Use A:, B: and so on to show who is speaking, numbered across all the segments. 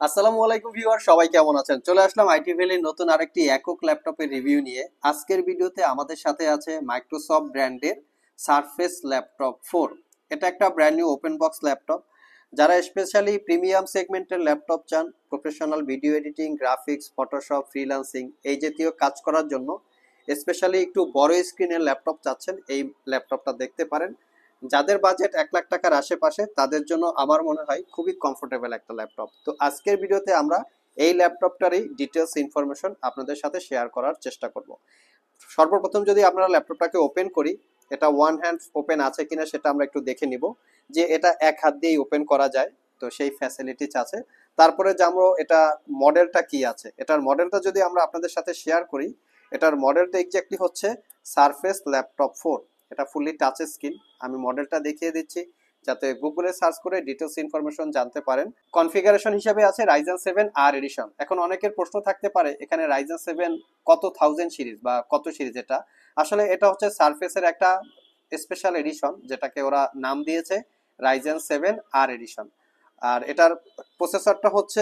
A: আসসালামু আলাইকুম ভিউয়ার, সবাই কেমন আছেন? চলে আসলাম আইটি ভ্যালির নতুন আরেকটি একক ল্যাপটপের রিভিউ নিয়ে। আজকের ভিডিওতে আমাদের সাথে আছে মাইক্রোসফট ব্র্যান্ডের সারফেস ল্যাপটপ 4। এটা একটা brand new open box laptop. যারা স্পেশালি প্রিমিয়াম সেগমেন্টের ল্যাপটপ চান, professional video editing, graphics, Photoshop, freelancing এই জাতীয় কাজ করার জন্য, স্পেশালি একটু বড় স্ক্রিনের ল্যাপটপ চাচ্ছেন, এই ল্যাপটপটা দেখতে পারেন। যাদের বাজেট 1 লাখ টাকার আশেপাশে তাদের জন্য আমার মনে হয় খুবই কমফোর্টেবল একটা ল্যাপটপ। তো আজকের ভিডিওতে আমরা এই ল্যাপটপটারই ডিটেলস ইনফরমেশন আপনাদের সাথে শেয়ার করার চেষ্টা করব। সর্বপ্রথম যদি আমরা ল্যাপটপটাকে ওপেন করি, এটা ওয়ান হ্যান্ড ওপেন আছে কিনা সেটা আমরা একটু দেখে নিব, যে এটা এক হাত দিয়েই ওপেন করা যায়, তো সেই ফ্যাসিলিটিস আছে। তারপরে জানবো এটা মডেলটা কি আছে। এটার মডেলটা যদি আমরা আপনাদের সাথে শেয়ার করি, এটার মডেলটা এক্স্যাক্টলি হচ্ছে সারফেস ল্যাপটপ 4। এটা ফুললি টাচ স্ক্রিন। আমি মডেলটা দেখিয়ে দিচ্ছি যাতে গুগলে সার্চ করে ডিটেলস ইনফরমেশন জানতে পারেন। কনফিগারেশন হিসেবে আছে রাইজেন 7 আর এডিশন। এখন অনেকের প্রশ্ন থাকতে পারে এখানে রাইজেন 7 কত থাউজেন্ড সিরিজ বা কত সিরিজ। এটা আসলে এটা হচ্ছে সারফেসের একটা স্পেশাল এডিশন, যেটাকে ওরা নাম দিয়েছে রাইজেন 7 আর এডিশন। আর এটার প্রসেসরটা হচ্ছে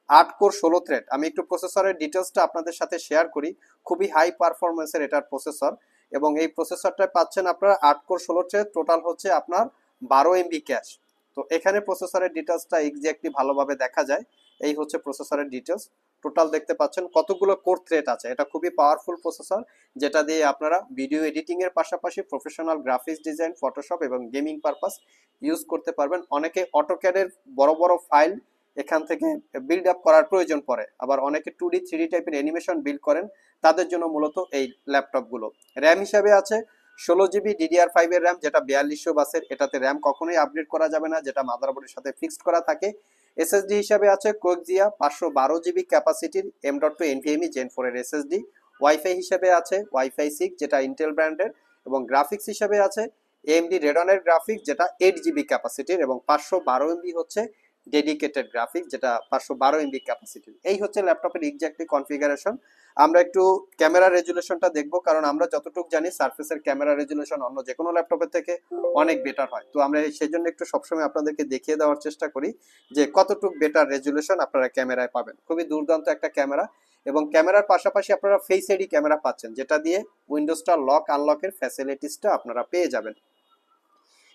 A: 8 কোর 16 থ্রেড। আমি একটু প্রসেসরের ডিটেলসটা আপনাদের সাথে শেয়ার করি। খুবই হাই পারফরমেন্সের এটার প্রসেসর, এবং এই প্রসেসরটা পাচ্ছেন আপনারা 8 কোর 16 থ্রেড। টোটাল হচ্ছে আপনার 12 MB ক্যাশ। তো এখানে প্রসেসরের ডিটেলসটা এক্স্যাক্টলি ভালোভাবে দেখা যায়। এই হচ্ছে প্রসেসরের ডিটেলস। টোটাল দেখতে পাচ্ছেন কতগুলো কোর থ্রেড আছে। এটা খুবই পাওয়ারফুল প্রসেসর, যেটা দিয়ে আপনারা ভিডিও এডিটিং এর পাশাপাশি প্রফেশনাল গ্রাফিক্স ডিজাইন, ফটোশপ এবং গেমিং পারপাস ইউজ করতে পারবেন। অনেকে অটোক্যাডের বড় বড় ফাইল এখান থেকে বিল্ড আপ করার প্রয়োজন পড়ে, আবার অনেকে 2D 3D টাইপের অ্যানিমেশন বিল্ড করেন, তাদের জন্য মূলত এই ল্যাপটপগুলো। র্যাম হিসাবে আছে 16 GB DDR5 এর র্যাম, যেটা 4200 বাসের। এটাতে র্যাম কখনোই আপডেট করা যাবে না, যেটা মাদারবোর্ডের সাথে ফিক্সড করা থাকে। এসএসডি হিসাবে আছে কোয়েকজিয়া 512 GB ক্যাপাসিটির M.2 NVMe Gen 4 এর এসএসডি। ওয়াইফাই হিসাবে আছে ওয়াইফাই 6, যেটা ইন্টেল ব্র্যান্ডের। এবং গ্রাফিক্স হিসাবে আছে AMD রেডনের গ্রাফিক্স, যেটা 8 GB ক্যাপাসিটির, এবং 512 MB হচ্ছে ডেডিকেটেড গ্রাফিক্স, যেটা 512 MB ক্যাপাসিটির। এই হচ্ছে ল্যাপটপের এক্স্যাক্টলি কনফিগারেশন। আমরা একটু ক্যামেরা রেজুলেশনটা দেখবো, কারণ আমরা যতটুকু জানি সারফেসের ক্যামেরা রেজুলেশন অন্য যে কোনো ল্যাপটপের থেকে অনেক বেটার হয়। তো আমরা সেই জন্য একটু সবসময় আপনাদেরকে দেখিয়ে দেওয়ার চেষ্টা করি যে কতটুকু বেটার রেজুলেশন আপনারা ক্যামেরায় পাবেন। খুবই দুর্দান্ত একটা ক্যামেরা, এবং ক্যামেরার পাশাপাশি আপনারা ফেস আইডি ক্যামেরা পাচ্ছেন, যেটা দিয়ে উইন্ডোজটা লক আনলকের ফ্যাসিলিটিসটা আপনারা পেয়ে যাবেন।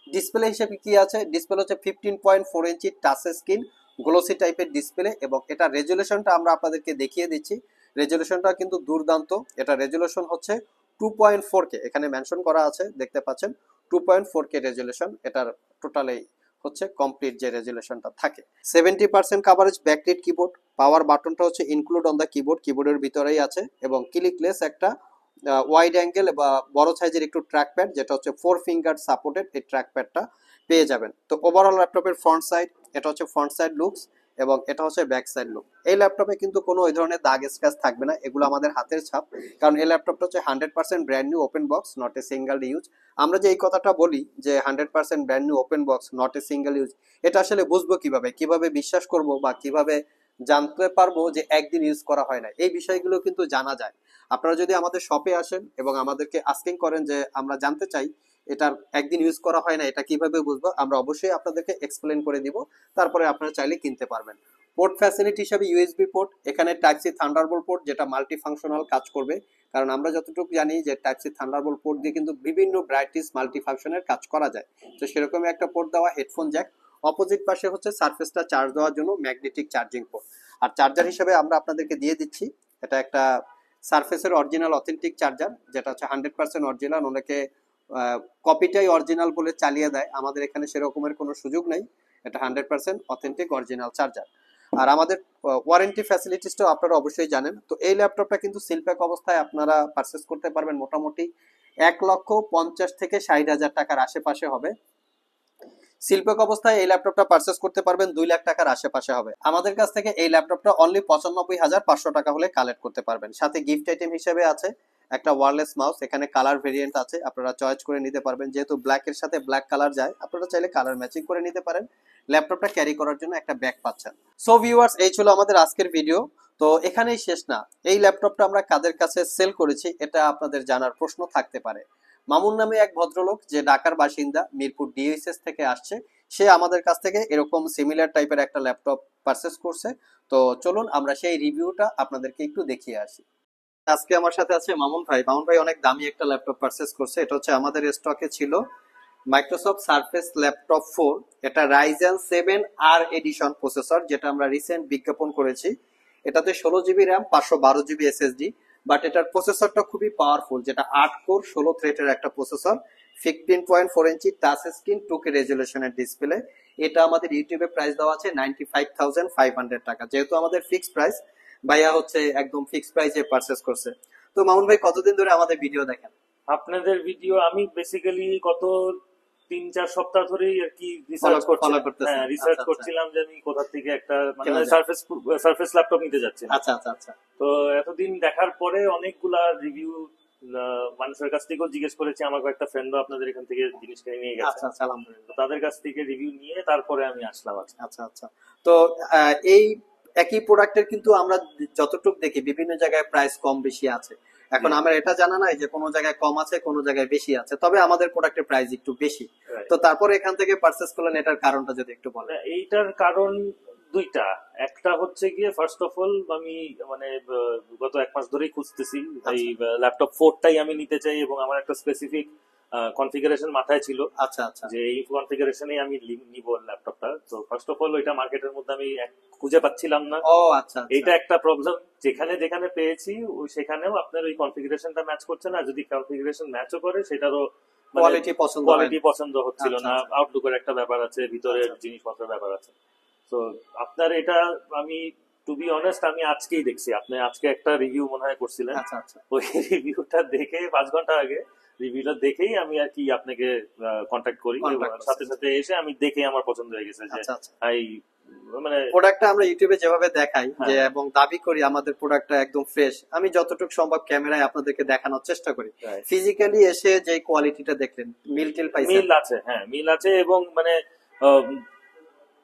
A: ডিসপ্লে হিসেবে কি আছে, ডিসপ্লে হচ্ছে 15.4 ইঞ্চি টাচ স্ক্রিন গ্লোসি টাইপের ডিসপ্লে, এবং এটা রেজুলেশনটা আমরা আপনাদেরকে দেখিয়ে দিচ্ছি। রেজুলেশনটা কিন্তু দুর্দান্ত। এটা রেজুলেশন হচ্ছে 2.4K, এখানে মেনশন করা আছে দেখতে পাচ্ছেন 2.4K রেজুলেশন। এটার টোটালি হচ্ছে কমপ্লিট যে রেজুলেশনটা থাকে। 70% কাভারেজ ব্যাকলিট কিবোর্ড। পাওয়ার বাটনটা হচ্ছে ইনক্লুড অন দ্য কিবোর্ড, কিবোর্ডের ভিতরেই আছে, এবং ক্লিকলেস একটা ওয়াইড অ্যাঙ্গেল বা বড় সাইজের একটু ট্র্যাক প্যাড, যেটা হচ্ছে 4 ফিঙ্গার সাপোর্টেড এই ট্র্যাক প্যাডটা পেয়ে যাবেন। তো ওভারঅল ল্যাপটপের ফ্রন্ট সাইড, এটা হচ্ছে ফ্রন্ট সাইড লুকস, এবং এটা হচ্ছে ব্যাক সাইড লুক। এই ল্যাপটপে কিন্তু কোনো ওই ধরনের দাগ স্ক্র্যাচ থাকবে না, এগুলো আমাদের হাতের ছাপ। কারণ এই ল্যাপটপটা হচ্ছে 100% brand new open box, not a single use. আমরা যে এই কথাটা বলি যে 100% brand new open box not a single use, এটা আসলে বুঝবো কিভাবে, কিভাবে বিশ্বাস করব, বা কিভাবে জানতে পারবো যে একদিন ইউজ করা হয় না? এই বিষয়গুলো কিন্তু জানা যায়। আপনারা যদি আমাদের শপে আসেন এবং আমাদেরকে আস্কিং করেন যে আমরা জানতে চাই এটার একদিন ইউজ করা হয় না, এটা কিভাবে বুঝবো, আমরা অবশ্যই আপনাদেরকে এক্সপ্লেন করে দিব। তারপরে আপনারা চাইলে কিনতে পারবেন। পোর্ট ফ্যাসিলিটি হিসাবে ইউএসবি পোর্ট, এখানে টাইপ সি থান্ডারবোল্ট পোর্ট, যেটা মাল্টি ফাংশনাল কাজ করবে। কারণ আমরা যতটুকু জানি যে টাইপ সি থান্ডারবোল্ট পোর্ট দিয়ে কিন্তু বিভিন্ন ব্রাইটিস মাল্টি ফাংশনের কাজ করা যায়। তো সেরকমই একটা পোর্ট দেওয়া। Headphone Jack. অপোজিট পাশে হচ্ছে সারফেসটা চার্জ দেওয়ার জন্য ম্যাগনেটিক চার্জিং পোর্ট। আর চার্জার হিসেবে আমরা আপনাদেরকে দিয়ে দিচ্ছি, এটা একটা সারফেসের অরিজিনাল অথেন্টিক চার্জার, যেটা হচ্ছে 100% অরিজিনাল। অনেকে কপিটাই অরিজিনাল বলে চালিয়ে দেয়, আমাদের এখানে সেরকমের কোনো সুযোগ নেই। এটা 100% অথেন্টিক অরিজিনাল চার্জার। আর আমাদের ওয়ারেন্টি ফ্যাসিলিটিসটাও আপনারা অবশ্যই জানেন। তো এই ল্যাপটপটা কিন্তু সিলপ্যাক অবস্থায় আপনারা পারচেস করতে পারবেন মোটামুটি 1,50,000 থেকে 60,000 টাকার আশেপাশে হবে। শিল্পক অবস্থায় এই ল্যাপটপটা পারচেস করতে পারবেন 2 লাখ টাকার আশেপাশে হবে। আমাদের কাছ থেকে এই ল্যাপটপটা অনলি 95,500 টাকা হলে কালেক্ট করতে পারবেন। সাথে গিফট আইটেম হিসেবে আছে একটা ওয়্যারলেস মাউস। এখানে কালার ভেরিয়েন্ট আছে, আপনারা চয়েস করে নিতে পারবেন। যেহেতু ব্ল্যাক এর সাথে ব্ল্যাক কালার যায়, আপনারা চাইলে কালার ম্যাচিং করে নিতে পারেন। ল্যাপটপটা ক্যারি করার জন্য একটা ব্যাগ পাচ্ছেন। সো ভিউয়ার্স, এই ছিল আমাদের আজকের ভিডিও। তো এখানেই শেষ না। এই ল্যাপটপটা আমরা কাদের কাছে সেল করেছি এটা আপনাদের জানার প্রশ্ন থাকতে পারে। মামুন নামে এক ভদ্রলোক, যে ঢাকার বাসিন্দা, মিরপুর ডিএসএস থেকে আসছে, সে আমাদের কাছ থেকে এরকম সিমিলার টাইপের একটা ল্যাপটপ পারচেস করছে। তো চলুন আমরা সেই রিভিউটা আপনাদেরকে একটু দেখিয়ে আসি। আজকে আমার সাথে আছে মামুন ভাই। মামুন ভাই অনেক দামি একটা ল্যাপটপ পারচেস করছে। এটা হচ্ছে আমাদের স্টকে ছিল মাইক্রোসফট সারফেস ল্যাপটপ 4। এটা রাইজেন 7 আর এডিশন প্রসেসর, যেটা আমরা রিসেন্ট বিজ্ঞাপন করেছি। এটাতে 16 GB RAM, 512 GB SSD. But এটার প্রসেসরটা খুবই পাওয়ারফুল, যেটা 8 কোর 16 থ্রেডের একটা processor, 15.4 inch touch screen, 2K রেজুলেশনের ডিসপ্লে। এটা আমাদের ইউটিউবে প্রাইস দেওয়া আছে 95,500 টাকা। যেহেতু আমাদের ফিক্সড প্রাইস, ভাইয়া হচ্ছে একদম ফিক্সড প্রাইসে পারচেস করছে। তো মামুন ভাই কতদিন ধরে আমাদের ভিডিও দেখেন?
B: আপনাদের ভিডিও আমি বেসিক্যালি গত 3-4 সপ্তাহ ধরেই আর কি
A: Follow করতেছেন।
B: রিসার্চ
A: আচ্ছা,
B: করছিলাম যে আমি কোথা থেকে একটা মানে
A: কেনা যায়।
B: সারফেস ল্যাপটপ নিতে যাচ্ছি।
A: আচ্ছা আচ্ছা আচ্ছা
B: তো এতদিন দেখার পরে অনেকগুলা রিভিউ মানুষের কাছ থেকেও জিজ্ঞেস করেছি, আমার কয়েকটা ফ্রেন্ডও আপনাদের এখান থেকে জিনিস কিনে নিয়ে গেছে।
A: আচ্ছা আচ্ছা আলহামদুলিল্লাহ।
B: তো তাদের কাছ থেকে রিভিউ নিয়ে তারপরে আমি আসলাম আজকে।
A: আচ্ছা আচ্ছা। তো এই একই প্রোডাক্টের কিন্তু আমরা যতটুকু দেখি বিভিন্ন জায়গায় প্রাইস কম বেশি আছে। এখন
B: জি।
A: আমার এটা জানা নাই যে কোনো জায়গায় কম আছে কোনো জায়গায় বেশি আছে, তবে আমাদের প্রোডাক্টের প্রাইস একটু বেশি।
B: Right.
A: তো তারপরে এখান থেকে পারচেস করলেন, এটার কারণটা যদি একটু বলেন।
B: এইটার কারণ দুইটা। একটা হচ্ছে গিয়ে ফার্স্ট অফ অল আমি মানে গত 1 মাস ধরেই খুঁজতেছি এই ল্যাপটপ 4টাই আমি নিতে চাই, এবং আমার একটা স্পেসিফিক কনফিগারেশন মাথায় ছিল
A: আচ্ছা আচ্ছা
B: যে এই কনফিগারেশনেই আমি নিব ল্যাপটপটা। তো ফার্স্ট অফ অল ওইটা মার্কেটের মধ্যে আমি খুঁজে পাচ্ছিলাম না।
A: ও আচ্ছা
B: এটা একটা প্রবলেম। যেখানে যেখানে পেয়েছি সেখানেও আপনার ওই কনফিগারেশনটা ম্যাচ করছে না, যদি কনফিগারেশন ম্যাচও করে সেটারও কোয়ালিটি পছন্দ হচ্ছিল
A: আচ্ছা,
B: না।
A: আচ্ছা।
B: আউটলুকের একটা ব্যাপার আছে, ভিতরের
A: আচ্ছা।
B: জিনিসপত্রের ব্যাপার আছে। তো আপনার এটা আমি টু বি অনেস্ট আমি আজকেই দেখছি। আপনি আজকে একটা রিভিউ মনে হয় করছিলেন,
A: আচ্ছা আচ্ছা
B: ওই রিভিউটা দেখে 5 ঘন্টা আগে রিভিউটা দেখেই আমি আর কি আপনাকে কন্ট্যাক্ট করি, এবং
A: Contact করছেন।
B: সাথে সাথে এসে আমি দেখেই আমার পছন্দ হয়ে গেছে যে
A: আচ্ছা আচ্ছা।
B: আই মানে
A: প্রোডাক্টটা আমরা ইউটিউবে যেভাবে দেখাই যে
B: হ্যাঁ।
A: এবং দাবি করি আমাদের প্রোডাক্টটা একদম ফ্রেশ, আমি যতটুকু সম্ভব ক্যামেরায় আপনাদেরকে দেখানোর চেষ্টা করি।
B: Right.
A: ফিজিক্যালি এসে যে কোয়ালিটিটা দেখলেন, মিল টিল পাইছেন?
B: মিল আছে, হ্যাঁ মিল আছে, এবং মানে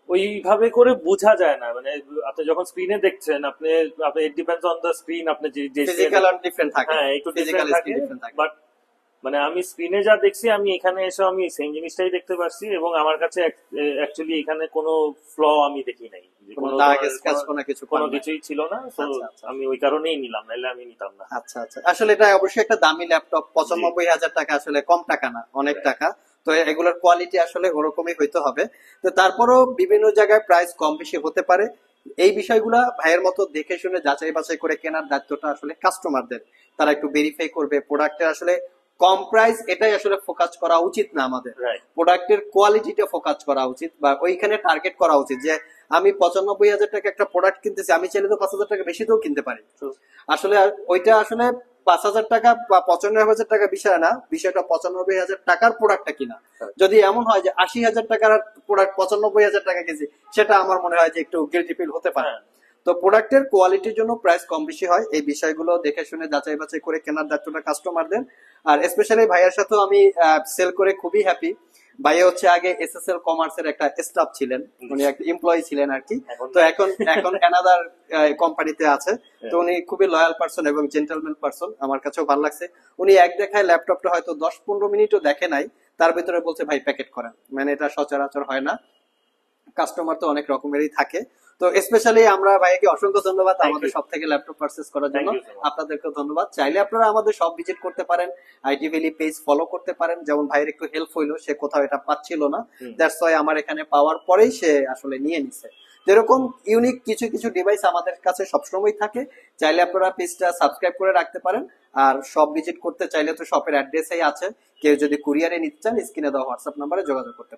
B: ওইভাবে করে বোঝা যায় না। মানে আপনি যখন স্ক্রিনে দেখছেন, আপনি it depends on the screen, আপনি যে
A: ফিজিক্যাল আর ডিফারেন্ট থাকে।
B: হ্যাঁ একটু
A: ফিজিক্যাল
B: ডিফারেন্ট
A: স্কিন
B: থাকে,
A: ডিফারেন্ট থাকে।
B: বাট মানে আমি স্ক্রিনে যা দেখছি আমি এখানে এসে আমি সেম জিনিসটাই দেখতে পাচ্ছি, এবং আমার কাছে অ্যাকচুয়ালি এখানে কোনো ফ্ল আমি দেখি নাই, যে
A: কোনো
B: কোনো
A: দাগ
B: ধরনের
A: স্ক্র্যাচ কোনো কিছু
B: কোনো
A: পান নাই।
B: কিছুই ছিল না। তো
A: আচ্ছা, আচ্ছা।
B: আমি ওই কারণেই নিলাম, নাহলে আমি নিতাম না।
A: আচ্ছা আচ্ছা। আসলে এটা অবশ্যই একটা দামি ল্যাপটপ, 95,000 টাকা আসলে কম টাকা না, অনেক
B: Right.
A: টাকা। তো এগুলোর কোয়ালিটি আসলে ওরকমই হইতে হবে। তো তারপরও বিভিন্ন জায়গায় প্রাইস কম বেশি হতে পারে। এই বিষয়গুলা ভাইয়ের মতো দেখে শুনে যাচাই বাছাই করে কেনার দায়িত্বটা আসলে কাস্টমারদের। তারা একটু ভেরিফাই করবে প্রোডাক্টের আসলে কম প্রাইস, এটাই আসলে ফোকাস করা উচিত না আমাদের।
B: Right.
A: প্রোডাক্টের কোয়ালিটিটা ফোকাস করা উচিত, বা ওইখানে টার্গেট করা উচিত যে আমি 95,000 টাকা একটা প্রোডাক্ট কিনতেছি, আমি চাইলে তো 5,000 টাকা বেশিতেও কিনতে পারি।
B: True.
A: আসলে ওইটা আসলে 5,000 টাকা বা 95,000 টাকা বিষয় না, বিষয়টা 95,000 টাকার প্রোডাক্টটা কিনা।
B: হ্যাঁ।
A: যদি এমন হয় যে 80,000 টাকার প্রোডাক্ট 95,000 টাকা কেজি, সেটা আমার মনে হয় যে একটু গিল্টি ফিল হতে পারে।
B: হ্যাঁ।
A: তো প্রোডাক্টের কোয়ালিটির জন্য প্রাইস কম বেশি হয়, এই বিষয়গুলো দেখে শুনে যাচাই বাছাই করে কেনার দায়িত্বটা কাস্টমারদের। আর স্পেশালি ভাইয়ার সাথেও আমি সেল করে খুবই হ্যাপি। ভাইয়া হচ্ছে আগে এসএসএল কমার্সের একটা স্টাফ ছিলেন, উনি একটা এমপ্লয়ি ছিলেন আর কি। তো এখন অ্যানাদার কোম্পানিতে আছে। তো উনি খুবই লয়াল পারসন এবং জেন্টলম্যান পারসন, আমার কাছেও ভালো লাগছে। উনি এক দেখায় ল্যাপটপটা হয়তো 10-15 মিনিটও দেখে নাই, তার ভিতরে বলছে ভাই প্যাকেট করেন। মানে এটা সচরাচর হয় না, কাস্টমার তো অনেক রকমেরই থাকে। তো স্পেশালি আমরা ভাইকে অসংখ্য ধন্যবাদ আমাদের সব থেকে ল্যাপটপ পারচেজ করার জন্য।
B: Thank you so much.
A: আপনাদেরকে ধন্যবাদ। চাইলে আপনারা আমাদের সব ভিজিট করতে পারেন, আইটি ভ্যালি পেজ ফলো করতে পারেন। যেমন ভাইয়ের একটু হেল্প হইলো, সে কোথাও এটা পাচ্ছিল না, দ্যাটস ওয়াই আমার এখানে পাওয়ার পরেই সে আসলে নিয়ে নিছে। যেরকম ইউনিক কিছু কিছু ডিভাইস আমাদের কাছে সবসময় থাকে, চাইলে আপনারা পেজটা সাবস্ক্রাইব করে রাখতে পারেন। আর সব ভিজিট করতে চাইলে তো শপের অ্যাড্রেসেই আছে, কেউ যদি কুরিয়ারে নিতে চান স্ক্রিনে দেওয়া হোয়াটসঅ্যাপ নাম্বারে যোগাযোগ করতে পারেন।